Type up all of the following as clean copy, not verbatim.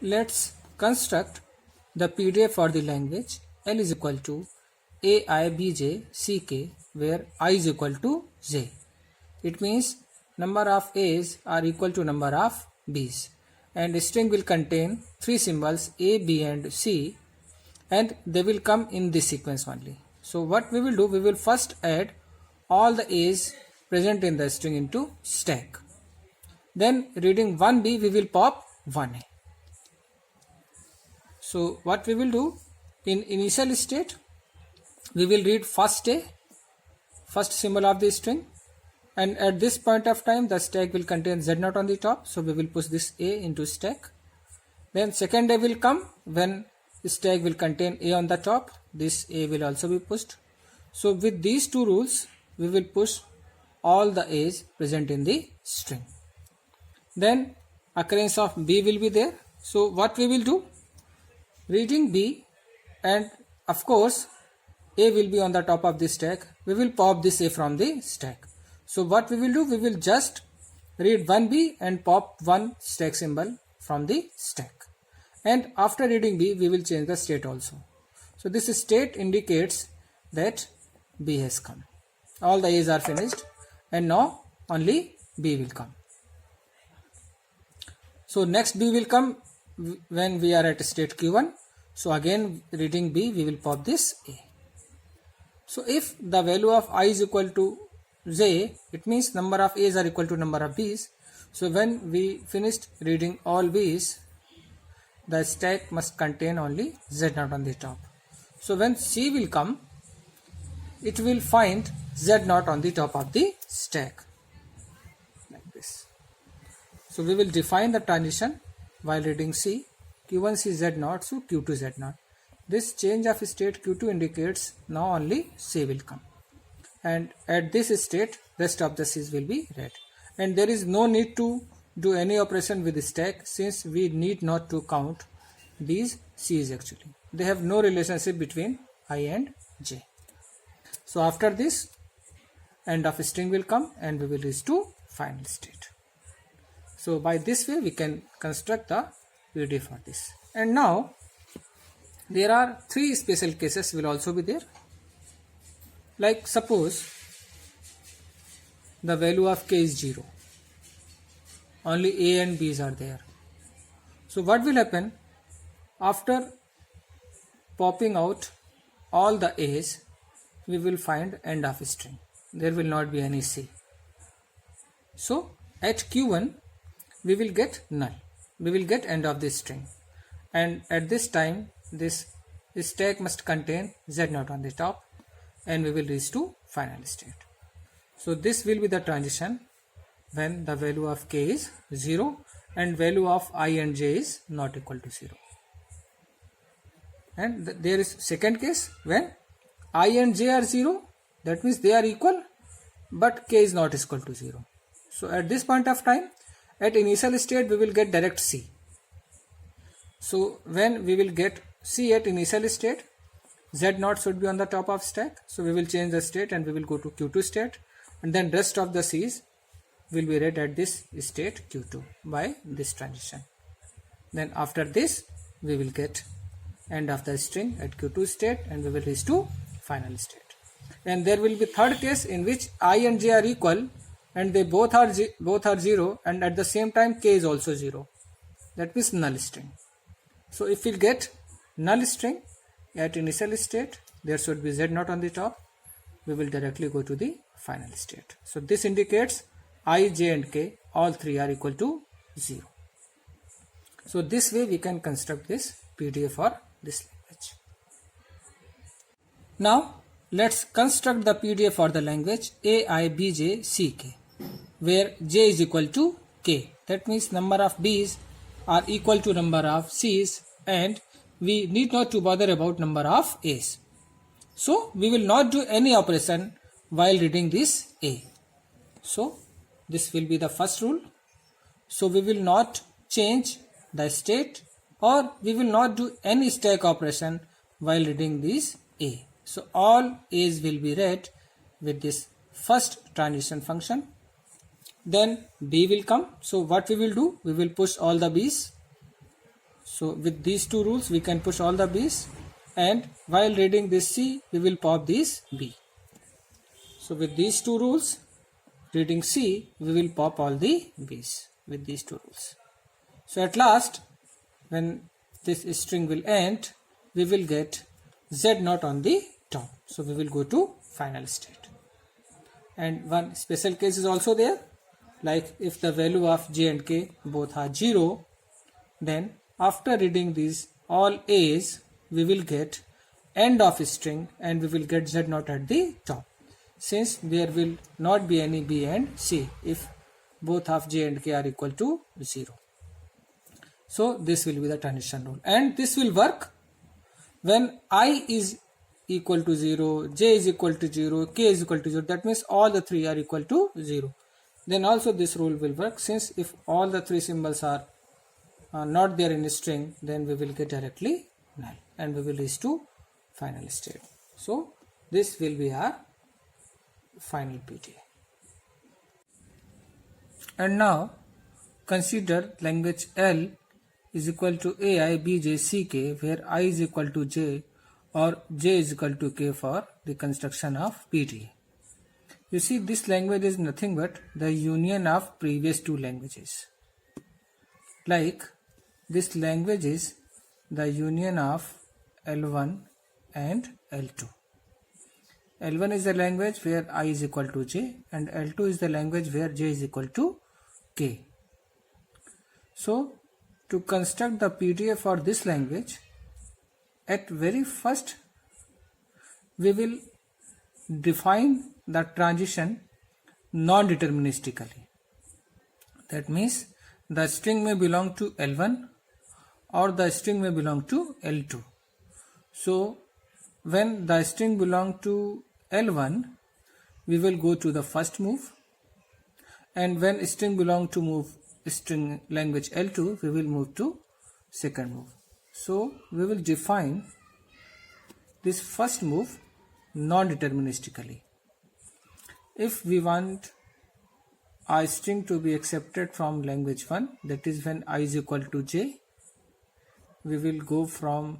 Let's construct the PDF for the language L is equal to AIBJ where I is equal to J. It means number of A's are equal to number of B's, and string will contain three symbols A, B and C, and they will come in this sequence only. So what we will do, we will first add all the A's present in the string into stack. Then reading 1B, we will pop 1A. So what we will do, in initial state, we will read first A, first symbol of the string, and at this point of time the stack will contain Z0 on the top, so we will push this A into stack. Then second A will come when stack will contain A on the top, this A will also be pushed. So with these two rules we will push all the A's present in the string. Then occurrence of B will be there. So what we will do, reading B, and of course A will be on the top of the stack, we will pop this A from the stack. So what we will do, we will just read 1B and pop one stack symbol from the stack. And after reading B, we will change the state also. So this state indicates that B has come. All the A's are finished and now only B will come. So next B will come when we are at state Q1. So again reading B, we will pop this A. So if the value of I is equal to J, it means number of A's are equal to number of B's. So when we finished reading all B's, the stack must contain only Z0 on the top. So when C will come, it will find Z0 on the top of the stack, like this. So we will define the transition while reading C. Q1 C Z0, so Q2 Z0. This change of state Q2 indicates now only C will come. And at this state, rest of the C's will be read. And there is no need to do any operation with the stack, since we need not to count these C's actually. They have no relationship between I and J. So after this, end of string will come and we will reach to final state. So by this way we can construct the PDF for this. And now there are three special cases will also be there. Like suppose the value of k is 0. Only A and B's are there. So what will happen? After popping out all the A's, we will find end of string. There will not be any C. So at Q1 we will get null. We will get end of this string. And at this time this stack must contain Z0 on the top, and we will reach to final state. So this will be the transition when the value of k is 0 and value of I and j is not equal to 0. And there is second case when I and j are 0, that means they are equal, but k is not equal to 0. So at this point of time, at initial state we will get direct C. So when we will get C at initial state, Z0 should be on the top of stack. So we will change the state and we will go to Q2 state, and then rest of the C's will be read at this state Q2 by this transition. Then after this we will get end of the string at Q2 state and we will reach to final state. And there will be third case in which I and j are equal and they both are 0, and at the same time k is also 0. That means null string. So if we get null string at initial state, there should be Z0 on the top. We will directly go to the final state. So this indicates I, j and k all three are equal to 0. So this way we can construct this PDF for this language. Now let's construct the PDF for the language AIBJCK, where j is equal to k. That means number of B's are equal to number of C's, and we need not to bother about number of A's. So we will not do any operation while reading this A. So this will be the first rule. So we will not change the state, or we will not do any stack operation while reading this A. So all A's will be read with this first transition function. Then B will come. So what we will do? We will push all the B's. So with these two rules we can push all the B's, and while reading this C we will pop this B. So with these two rules, reading C, we will pop all the B's with these two rules. So at last, when this string will end, we will get Z0 on the top. So we will go to final state. And one special case is also there, like if the value of J and K both are 0, then after reading these all A's, we will get end of string and we will get Z0 at the top, since there will not be any B and C if both of J and K are equal to 0. So this will be the transition rule, and this will work when I is equal to 0, J is equal to 0, K is equal to 0. That means all the three are equal to 0. Then also this rule will work, since if all the three symbols are not there in a string, then we will get directly null and we will reach to final state. So this will be our final PTA. And now consider language L is equal to AI, BJ, CK, where I is equal to J or J is equal to K for the construction of PTA. You see, this language is nothing but the union of previous two languages. Like this language is the union of L1 and L2. L1 is the language where I is equal to J, and L2 is the language where J is equal to K. So to construct the PTA for this language, at very first we will define the transition non-deterministically. That means the string may belong to L1 or the string may belong to L2. So when the string belong to L1, we will go to the first move, and when string belong to string language L2, we will move to second move. So we will define this first move non-deterministically. If we want a string to be accepted from language 1, that is when I is equal to J, we will go from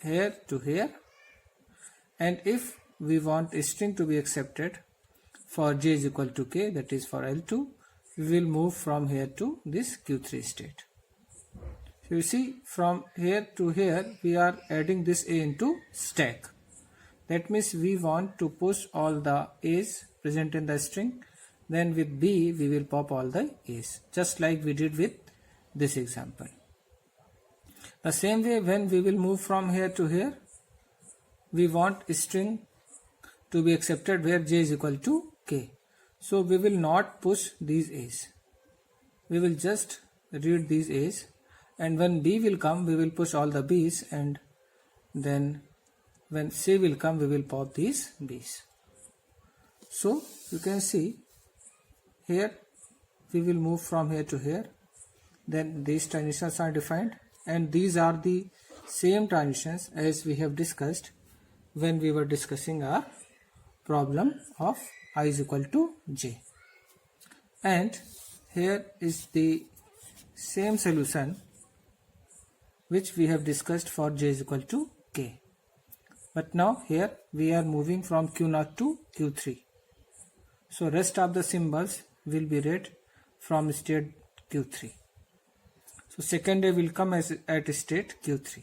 here to here, and if we want a string to be accepted for J is equal to K, that is for L2, we will move from here to this Q3 state. So you see, from here to here we are adding this A into stack. That means we want to push all the A's present in the string. Then with B we will pop all the A's, just like we did with this example. The same way, when we will move from here to here, we want a string to be accepted where J is equal to K. So we will not push these A's. We will just read these A's, and when B will come, we will push all the B's, and then when C will come, we will pop these B's. So you can see here we will move from here to here. Then these transitions are defined, and these are the same transitions as we have discussed when we were discussing our problem of I is equal to J. And here is the same solution which we have discussed for J is equal to K. But now here we are moving from Q0 to Q3. So rest of the symbols will be read from state Q3. So second A will come as at state Q3.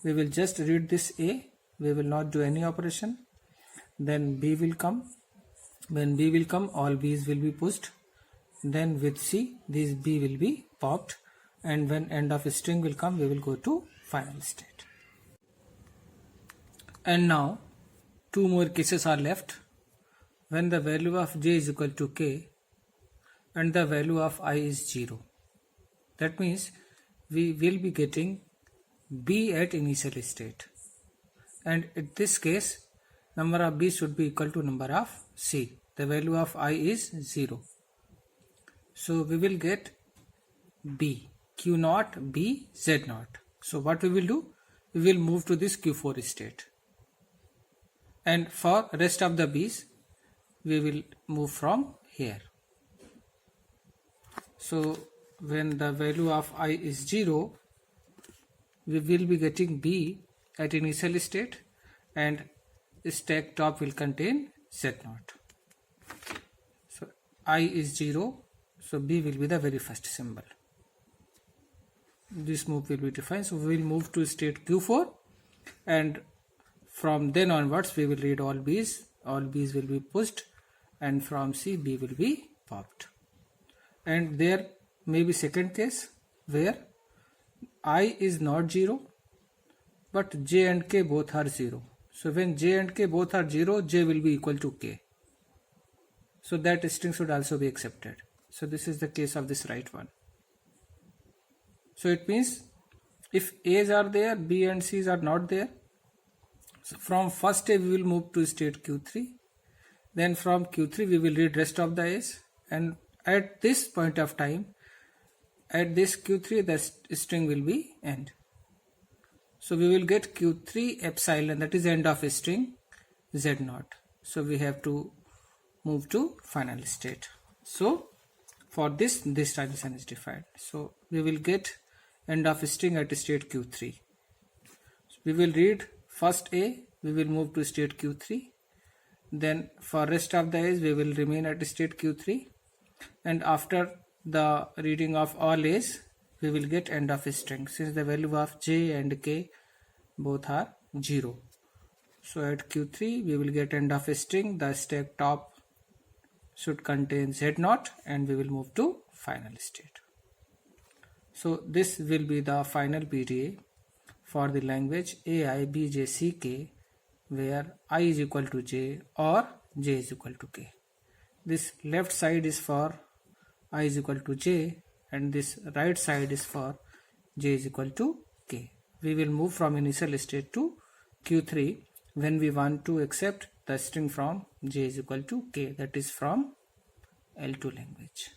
We will just read this A. We will not do any operation. Then B will come. When B will come, all B's will be pushed. Then with C, this B will be popped. And when end of string will come, we will go to final state. And now two more cases are left. When the value of J is equal to K and the value of I is 0. That means we will be getting B at initial state. And in this case, number of B should be equal to number of C. The value of I is 0. So we will get B, Q0, B, Z0. So what we will do? We will move to this Q4 state. And for rest of the B's, we will move from here. So when the value of I is 0, we will be getting B at initial state, and stack top will contain Z0. So I is 0, so B will be the very first symbol. This move will be defined. So we will move to state Q4, and from then onwards we will read all B's. All B's will be pushed, and from C B will be popped. And there may be second case where I is not 0, but J and K both are 0. So when J and K both are 0, J will be equal to K. So that string should also be accepted. So this is the case of this right one. So it means if A's are there, B and C's are not there. So from first A we will move to state Q3. Then from Q3 we will read rest of the A's, and at this point of time, at this Q3 the string will be end. So we will get Q3 epsilon, that is end of string Z0. So we have to move to final state. So for this transition is defined. So we will get end of string at state Q3. So we will read first A, we will move to state Q3. Then for rest of the A's we will remain at state Q3, and after the reading of all A's we will get end of string, since the value of J and K both are 0. So at Q3 we will get end of string, the stack top should contain Z0, and we will move to final state. So this will be the final PDA for the language AIBJCK, where I is equal to J or J is equal to K. This left side is for I is equal to J, and this right side is for J is equal to K. We will move from initial state to Q3 when we want to accept the string from J is equal to K, that is from L2 language.